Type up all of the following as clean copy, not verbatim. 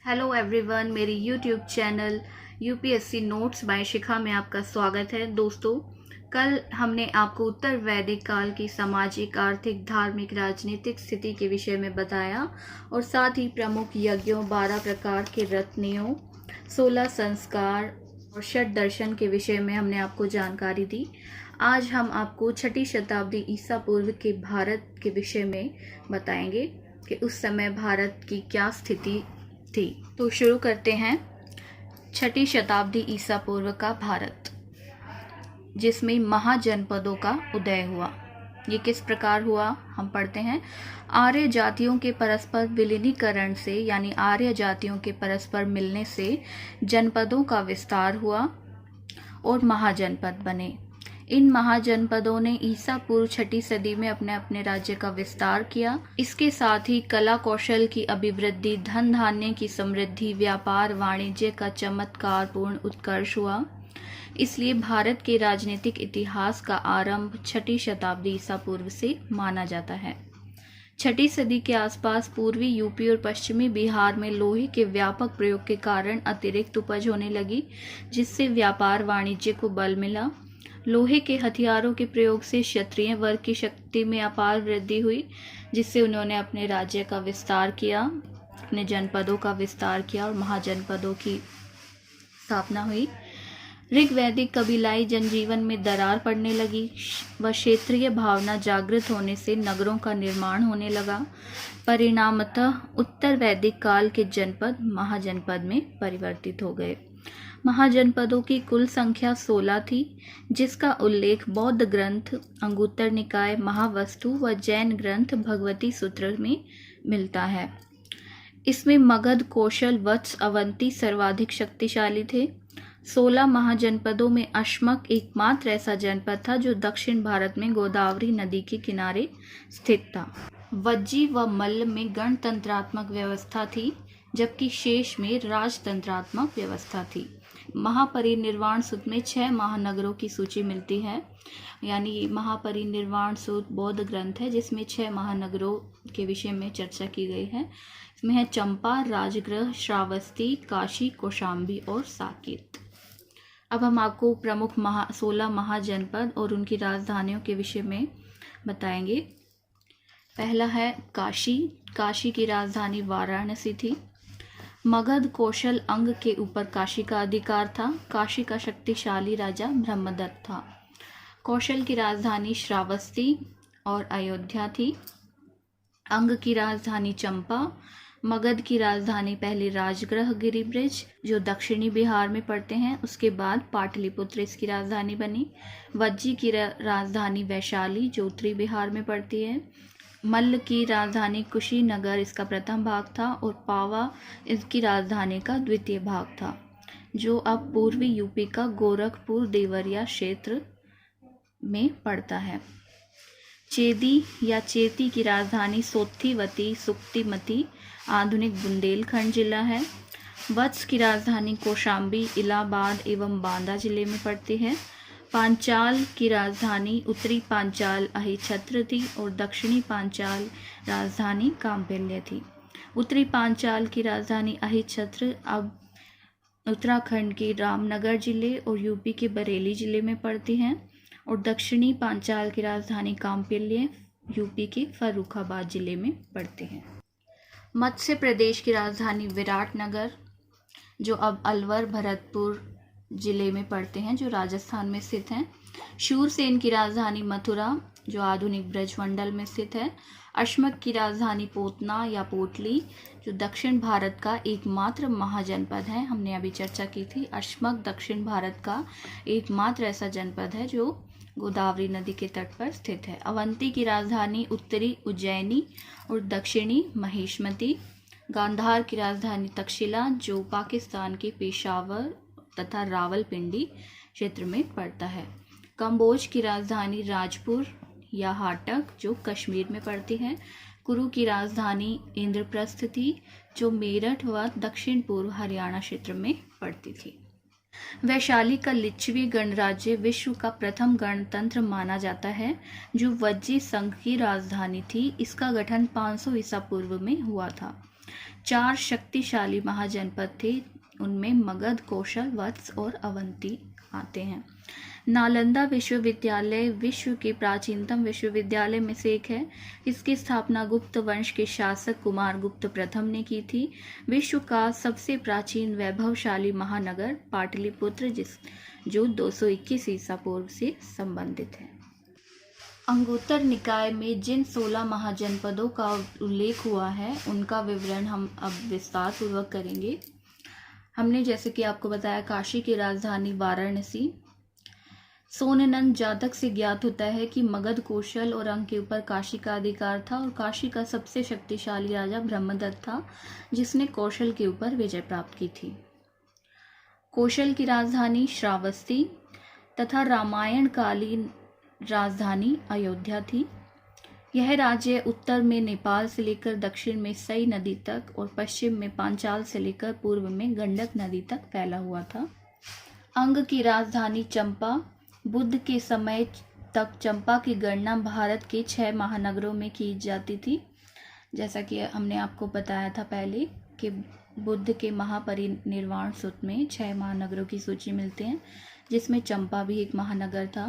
Hello everyone, मेरी YouTube channel UPSC notes by Shikha में आपका स्वागत है। दोस्तों, कल हमने आपको उत्तर वैदिक काल की सामाजिक, आर्थिक, धार्मिक, राजनीतिक स्थिति के विषय में बताया और साथ ही प्रमुख यज्ञों, 12 प्रकार के रत्नियों, 16 संस्कार और षट दर्शन के विषय में हमने आपको जानकारी दी। आज हम आपको 6ठी शताब्दी ईसा पूर्व के भारत के विषय में बताएंगे कि उस समय भारत की क्या स्थिति थी। तो शुरू करते हैं 6ठी शताब्दी ईसा पूर्व का भारत, जिसमें महाजनपदों का उदय हुआ। ये किस प्रकार हुआ, हम पढ़ते हैं। आर्य जातियों के परस्पर विलीनीकरण से, यानी आर्य जातियों के परस्पर मिलने से जनपदों का विस्तार हुआ और महाजनपद बने। इन महाजनपदों ने ईसा पूर्व 6ठी सदी में अपने अपने राज्य का विस्तार किया। इसके साथ ही कला कौशल की अभिवृद्धि, धन धान्य की समृद्धि, व्यापार वाणिज्य का चमत्कारपूर्ण उत्कर्ष हुआ। इसलिए भारत के राजनीतिक इतिहास का आरंभ 6ठी शताब्दी ईसा पूर्व से माना जाता है। 6ठी सदी के आसपास पूर्वी यूपी और पश्चिमी बिहार में लोहे के व्यापक प्रयोग के कारण अतिरिक्त उपज होने लगी, जिससे व्यापार वाणिज्य को बल मिला। लोहे के हथियारों के प्रयोग से क्षत्रिय वर्ग की शक्ति में अपार वृद्धि हुई, जिससे उन्होंने अपने राज्य का विस्तार किया, अपने जनपदों का विस्तार किया और महाजनपदों की स्थापना हुई। ऋग्वैदिक कबीलाई जनजीवन में दरार पड़ने लगी व क्षेत्रीय भावना जागृत होने से नगरों का निर्माण होने लगा। परिणामतः उत्तर वैदिक काल के जनपद महाजनपद में परिवर्तित हो गए। महाजनपदों की कुल संख्या 16 थी, जिसका उल्लेख बौद्ध ग्रंथ अंगुत्तर निकाय महावस्तु व जैन ग्रंथ भगवती सूत्र में मिलता है। इसमें मगध, कौशल, वत्स, अवंती सर्वाधिक शक्तिशाली थे। 16 महाजनपदों में अश्मक एकमात्र ऐसा जनपद था जो दक्षिण भारत में गोदावरी नदी के किनारे स्थित था। वज्जी व मल्ल में गणतंत्रात्मक व्यवस्था थी, जबकि शेष में राजतंत्रात्मक व्यवस्था थी। महापरिनिर्वाण सूत्र में 6 महानगरों की सूची मिलती है, यानी महापरिनिर्वाण सूत्र बौद्ध ग्रंथ है, जिसमें 6 महानगरों के विषय में चर्चा की गई है। इसमें है चंपा, राजगृह, श्रावस्ती, काशी, कौशाम्बी और साकेत। अब हम आपको प्रमुख 16 महाजनपद और उनकी राजधानियों के विषय में बताएंगे। पहला है काशी। काशी की राजधानी वाराणसी थी। मगध, कौशल, अंग के ऊपर काशी का अधिकार था। काशी का शक्तिशाली राजा ब्रह्मदत्त था। कौशल की राजधानी श्रावस्ती और अयोध्या थी। अंग की राजधानी चंपा। मगध की राजधानी पहले राजगृह गिरिब्रिज, जो दक्षिणी बिहार में पड़ते हैं, उसके बाद पाटलिपुत्र इसकी राजधानी बनी। वज्जी की राजधानी वैशाली, जो उत्तरी बिहार में पड़ती है। मल्ल की राजधानी कुशीनगर इसका प्रथम भाग था और पावा इसकी राजधानी का द्वितीय भाग था, जो अब पूर्वी यूपी का गोरखपुर देवरिया क्षेत्र में पड़ता है। चेदी या चेती की राजधानी सोत्थीवती सुक्तिमती, आधुनिक बुंदेलखंड जिला है। वत्स की राजधानी कौशाम्बी इलाहाबाद एवं बांदा जिले में पड़ती है। पांचाल की राजधानी उत्तरी पांचाल अहिछत्र थी और दक्षिणी पांचाल राजधानी काम्पिल्य थी। उत्तरी पांचाल की राजधानी अहिछत्र अब उत्तराखंड के रामनगर जिले और यूपी के बरेली जिले में पड़ती हैं, और दक्षिणी पांचाल की राजधानी काम्पिल्य यूपी के फर्रुखाबाद जिले में पड़ते हैं। मध्य प्रदेश की राजधानी विराटनगर, जो अब अलवर भरतपुर जिले में पड़ते हैं, जो राजस्थान में स्थित हैं। शूरसेन की राजधानी मथुरा, जो आधुनिक ब्रजमंडल में स्थित है। अश्मक की राजधानी पोतना या पोटली, जो दक्षिण भारत का एकमात्र महाजनपद है। हमने अभी चर्चा की थी, अश्मक दक्षिण भारत का एकमात्र ऐसा जनपद है जो गोदावरी नदी के तट पर स्थित है। अवंती की राजधानी उत्तरी उज्जैनी और दक्षिणी महिष्मती। गांधार की राजधानी तक्षशिला, जो पाकिस्तान के पेशावर तथा रावलपिंडी क्षेत्र में पड़ता है। कंबोज की राजधानी राजपुर या हाटक, जो कश्मीर में पड़ती है। कुरु की राजधानी इंद्रप्रस्थ थी, जो मेरठ व दक्षिण पूर्व हरियाणा क्षेत्र में पड़ती थी। वैशाली का लिच्छवी गणराज्य विश्व का प्रथम गणतंत्र माना जाता है, जो वज्जी संघ की राजधानी थी। इसका गठन 500 ईसा पूर्व में हुआ था। 4 शक्तिशाली महाजनपद थे, उनमें मगध, कौशल, वत्स और अवंती आते हैं। नालंदा विश्वविद्यालय विश्व के प्राचीनतम विश्वविद्यालय में से एक है। इसकी स्थापना गुप्त वंश के शासक कुमार गुप्त प्रथम ने की थी। विश्व का सबसे प्राचीन वैभवशाली महानगर पाटलिपुत्र जो 221 ईसा पूर्व से संबंधित है। अंगुत्तर निकाय में जिन 16 महाजनपदों का उल्लेख हुआ है उनका विवरण हम अब विस्तार पूर्वक करेंगे। हमने जैसे कि आपको बताया काशी की राजधानी वाराणसी। सोननंद जातक से ज्ञात होता है कि मगध, कौशल और अंग के ऊपर काशी का अधिकार था और काशी का सबसे शक्तिशाली राजा ब्रह्मदत्त था जिसने कौशल के ऊपर विजय प्राप्त की थी। कौशल की राजधानी श्रावस्ती तथा रामायण कालीन राजधानी अयोध्या थी। यह राज्य उत्तर में नेपाल से लेकर दक्षिण में सई नदी तक और पश्चिम में पांचाल से लेकर पूर्व में गंडक नदी तक फैला हुआ था। अंग की राजधानी चंपा। बुद्ध के समय तक चंपा की गणना भारत के 6 महानगरों में की जाती थी। जैसा कि हमने आपको बताया था पहले कि बुद्ध के महापरिनिर्वाण सूत्र में 6 महानगरों की सूची मिलते हैं, जिसमें चंपा भी एक महानगर था।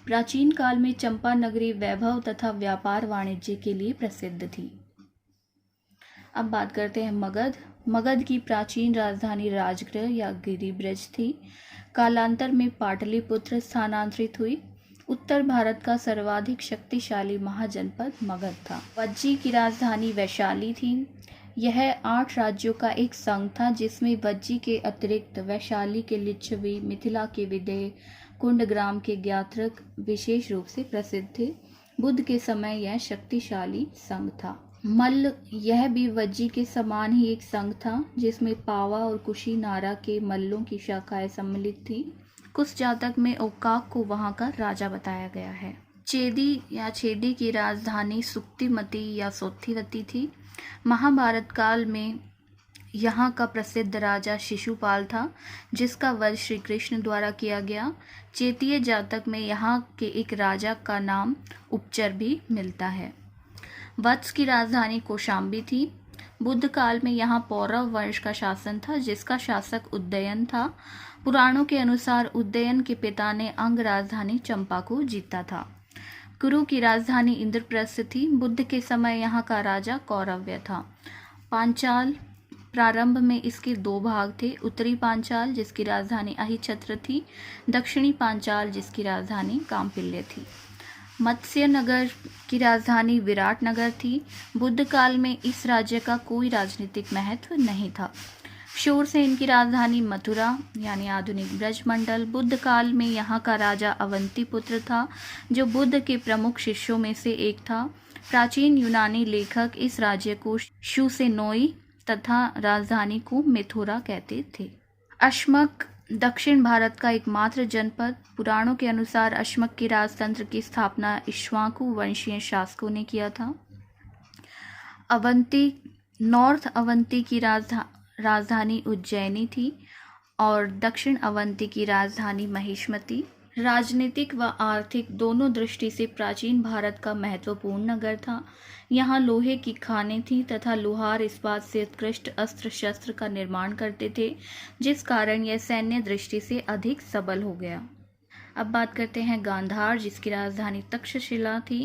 प्राचीन काल में चंपा नगरी वैभव तथा व्यापार वाणिज्य के लिए प्रसिद्ध थी। अब बात करते हैं मगध। मगध की प्राचीन राजधानी राजगृह या गिरिब्रज थी। कालांतर में पाटलिपुत्र स्थानांतरित हुई। उत्तर भारत का सर्वाधिक शक्तिशाली महाजनपद मगध था। वज्जी की राजधानी वैशाली थी। यह 8 राज्यों का एक संघ था जिसमें वज्जी के अतिरिक्त वैशाली के लिच्छवी, मिथिला के विदेह, कुंडग्राम के ज्ञात्रक विशेष रूप से प्रसिद्ध थे। बुद्ध के समय यह शक्तिशाली संघ था। मल्ल, यह भी वज्जी के समान ही एक संघ था जिसमें पावा और कुशीनारा के मल्लों की शाखाएं सम्मिलित थी। कुछ जातक में ओकाक को वहां का राजा बताया गया है। छेदी की राजधानी सुक्तिमती या सोत्थिवती थी। महाभारत काल में यहाँ का प्रसिद्ध राजा शिशुपाल था जिसका वध श्री कृष्ण द्वारा किया गया। चेतीय जातक में यहाँ के एक राजा का नाम उपचर भी मिलता है। वत्स की राजधानी कौशाम्बी थी। बुद्ध काल में यहाँ पौरव वंश का शासन था जिसका शासक उदयन था। पुराणों के अनुसार उदयन के पिता ने अंग राजधानी चंपा को जीता था। कुरु की राजधानी इंद्रप्रस्थ थी। बुद्ध के समय यहाँ का राजा कौरव्य था। पांचाल, प्रारंभ में इसके 2 भाग थे, उत्तरी पांचाल जिसकी राजधानी अहिछत्र थी, दक्षिणी पांचाल जिसकी राजधानी काम्पिल्य थी। मत्स्य नगर की राजधानी विराटनगर थी। बुद्ध काल में इस राज्य का कोई राजनीतिक महत्व नहीं था। शूरसेन की राजधानी मथुरा यानी आधुनिक ब्रजमंडल। बुद्ध काल में यहाँ का राजा अवंतीपुत्र था जो बुद्ध के प्रमुख शिष्यों में से एक था। प्राचीन यूनानी लेखक इस राज्य को शूसेनोई तथा राजधानी को मिथुरा कहते थे। अश्मक, दक्षिण भारत का एकमात्र जनपद। पुराणों के अनुसार अश्मक के राजतंत्र की स्थापना इक्ष्वाकु वंशीय शासकों ने किया था। अवंती, नॉर्थ अवंती की राजधानी उज्जैनी थी और दक्षिण अवंती की राजधानी महिष्मती। राजनीतिक व आर्थिक दोनों दृष्टि से प्राचीन भारत का महत्वपूर्ण नगर था। यहाँ लोहे की खानें थीं तथा लोहार इस्पात से उत्कृष्ट अस्त्र शस्त्र का निर्माण करते थे जिस कारण यह सैन्य दृष्टि से अधिक सबल हो गया। अब बात करते हैं गांधार जिसकी राजधानी तक्षशिला थी।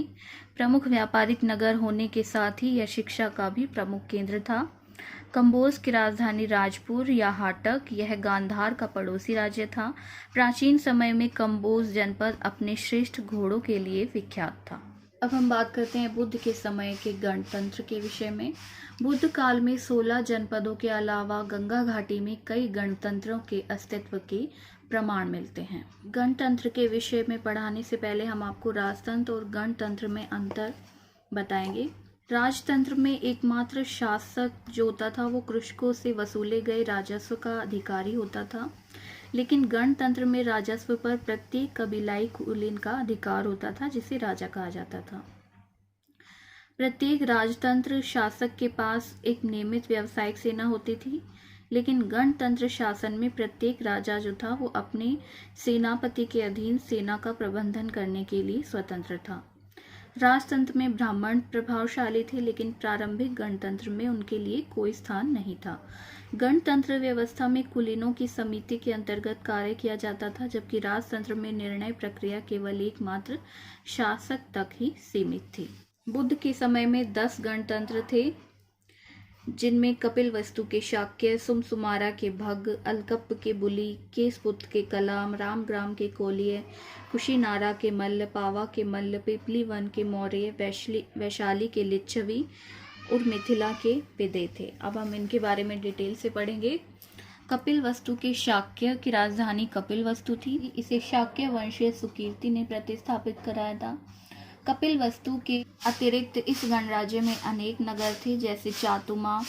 प्रमुख व्यापारिक नगर होने के साथ ही यह शिक्षा का भी प्रमुख केंद्र था। कंबोज की राजधानी राजपुर या हाटक, यह गांधार का पड़ोसी राज्य था। प्राचीन समय में कंबोज जनपद अपने श्रेष्ठ घोड़ों के लिए विख्यात था। अब हम बात करते हैं बुद्ध के समय के गणतंत्र के विषय में। बुद्ध काल में 16 जनपदों के अलावा गंगा घाटी में कई गणतंत्रों के अस्तित्व के प्रमाण मिलते हैं। गणतंत्र के विषय में पढ़ाने से पहले हम आपको राजतंत्र और गणतंत्र में अंतर बताएंगे। राजतंत्र में एकमात्र शासक जो होता था वो कृषकों से वसूले गए राजस्व का अधिकारी होता था, लेकिन गणतंत्र में राजस्व पर प्रत्येक कबीलाई कुलीन का अधिकार होता था जिसे राजा कहा जाता था। प्रत्येक राजतंत्र शासक के पास एक नियमित व्यावसायिक सेना होती थी, लेकिन गणतंत्र शासन में प्रत्येक राजा जो था वो अपने सेनापति के अधीन सेना का प्रबंधन करने के लिए स्वतंत्र था। राजतंत्र में ब्राह्मण प्रभावशाली थे, लेकिन प्रारंभिक गणतंत्र में उनके लिए कोई स्थान नहीं था। गणतंत्र व्यवस्था में कुलीनों की समिति के अंतर्गत कार्य किया जाता था, जबकि राजतंत्र में निर्णय प्रक्रिया केवल एकमात्र शासक तक ही सीमित थी। बुद्ध के समय में 10 गणतंत्र थे, जिनमें कपिलवस्तु के शाक्य, सुमसुमारा के भग, अलकप्प के बुली, केसपुत्र के कलाम, रामग्राम के कोलिय, कुशीनारा के मल्ल, पावा के मल्ल, पिपलीवन के मौर्य, वैशाली के लिच्छवी और मिथिला के विदे थे। अब हम इनके बारे में डिटेल से पढ़ेंगे। कपिलवस्तु के शाक्य की राजधानी कपिलवस्तु थी। इसे शाक्य वंशीय सुकीर्ति ने प्रतिस्थापित कराया था। कपिलवस्तु के अतिरिक्त इस गणराज्य में अनेक नगर थे, जैसे चातुमा,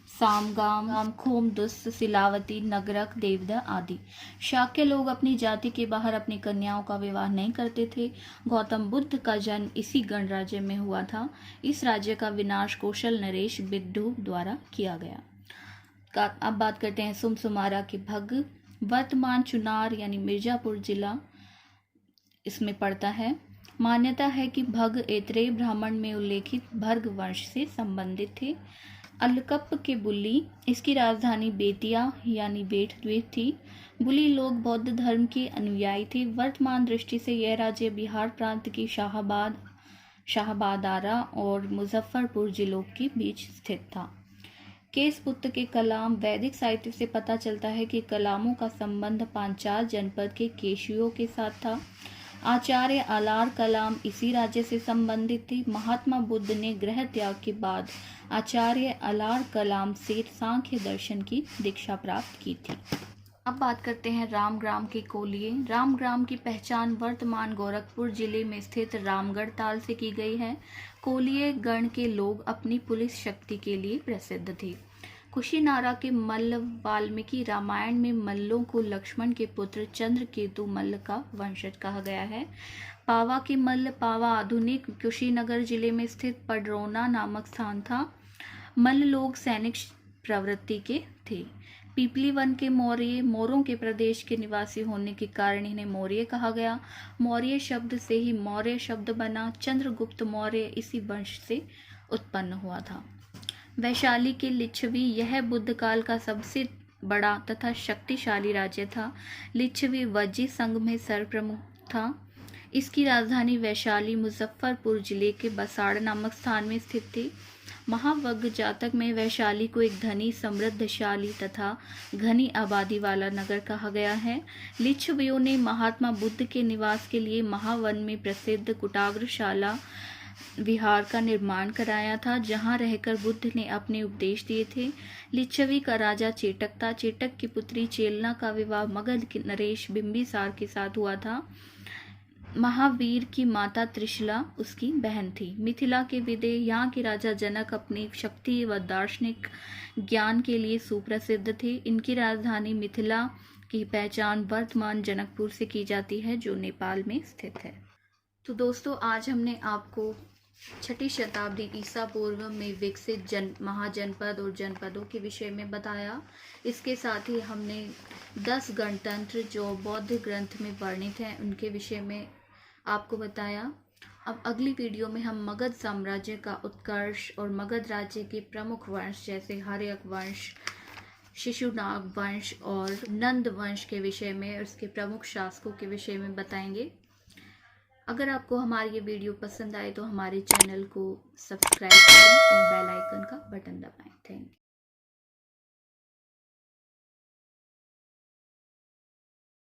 सामगाम, खोमदुस, सिलावती, नगरक, देवदा आदि। शाक्य लोग अपनी जाति के बाहर अपनी कन्याओं का विवाह नहीं करते थे। गौतम बुद्ध का जन्म इसी गणराज्य में हुआ था। इस राज्य का विनाश कौशल नरेश बिड्ढू द्वारा किया गया। अब बात करते हैं सुमसुमारा के भग। वर्तमान चुनार यानी मिर्जापुर जिला इसमें पड़ता है। मान्यता है कि भग ऐत्रेय ब्राह्मण में उल्लेखित भर्ग वंश से संबंधित थे। अलकप्प के बुली, इसकी राजधानी बेतिया यानी बेट द्वीप थी। बुली लोग बौद्ध धर्म के अनुयायी थे। वर्तमान दृष्टि से यह राज्य बिहार प्रांत की शाहबादारा और मुजफ्फरपुर जिलों के बीच स्थित था। केसपुत्र के कलाम। वैदिक साहित्य से पता चलता है कि कलामों का संबंध पांचाल जनपद के केशियों के साथ था। आचार्य अलार कलाम इसी राज्य से संबंधित थे। महात्मा बुद्ध ने गृह त्याग के बाद आचार्य अलार कलाम से सांख्य दर्शन की दीक्षा प्राप्त की थी। अब बात करते हैं रामग्राम के कोलिये। रामग्राम की पहचान वर्तमान गोरखपुर जिले में स्थित रामगढ़ ताल से की गई है। कोलिये गण के लोग अपनी पुलिस शक्ति के लिए प्रसिद्ध थे। कुशीनारा के मल्ल वाल्मीकि रामायण में मल्लों को लक्ष्मण के पुत्र चंद्रकेतु मल्ल का वंशज कहा गया है। पावा के मल्ल। पावा आधुनिक कुशीनगर जिले में स्थित पडरौना नामक स्थान था। मल्ल लोग सैनिक प्रवृत्ति के थे। पीपलीवन के मौर्य। मौर्यों के प्रदेश के निवासी होने के कारण इन्हें मौर्य कहा गया। मौर्य शब्द से ही मौर्य शब्द बना। चंद्रगुप्त मौर्य इसी वंश से उत्पन्न हुआ था। वैशाली के लिच्छवी। यह बुद्ध काल का सबसे बड़ा तथा शक्तिशाली राज्य था। लिच्छवी वज्जी संघ में सर्वप्रमुख था। इसकी राजधानी वैशाली मुजफ्फरपुर जिले के बसाड़ नामक स्थान में स्थित थी। महावग्ग जातक में वैशाली को एक धनी, समृद्धशाली तथा घनी आबादी वाला नगर कहा गया है। लिच्छवियों ने महात्मा बुद्ध के निवास के लिए महावन में प्रसिद्ध कुटाग्रशाला विहार का निर्माण कराया था, जहां रहकर बुद्ध ने अपने उपदेश दिए थे। लिच्छवी का राजा चेटक था। चेटक की पुत्री चेलना का विवाह मगध के नरेश बिंबिसार के साथ हुआ था। महावीर की माता त्रिशला उसकी बहन थी। मिथिला के विदे। यहाँ के राजा जनक अपनी शक्ति व दार्शनिक ज्ञान के लिए सुप्रसिद्ध थे। इनकी राजधानी मिथिला की पहचान वर्तमान जनकपुर से की जाती है, जो नेपाल में स्थित है। तो दोस्तों, आज हमने आपको 6ठी शताब्दी ईसा पूर्व में विकसित महाजनपद और जनपदों के विषय में बताया। इसके साथ ही हमने 10 गणतंत्र जो बौद्ध ग्रंथ में वर्णित हैं उनके विषय में आपको बताया। अब अगली वीडियो में हम मगध साम्राज्य का उत्कर्ष और मगध राज्य के प्रमुख वंश जैसे हर्यक वंश, शिशुनाग वंश और नंद वंश के विषय में और उसके प्रमुख शासकों के विषय में बताएंगे। अगर आपको हमारी ये वीडियो पसंद आए तो हमारे चैनल को सब्सक्राइब करें और बेल आइकन का बटन दबाएं। Thank you.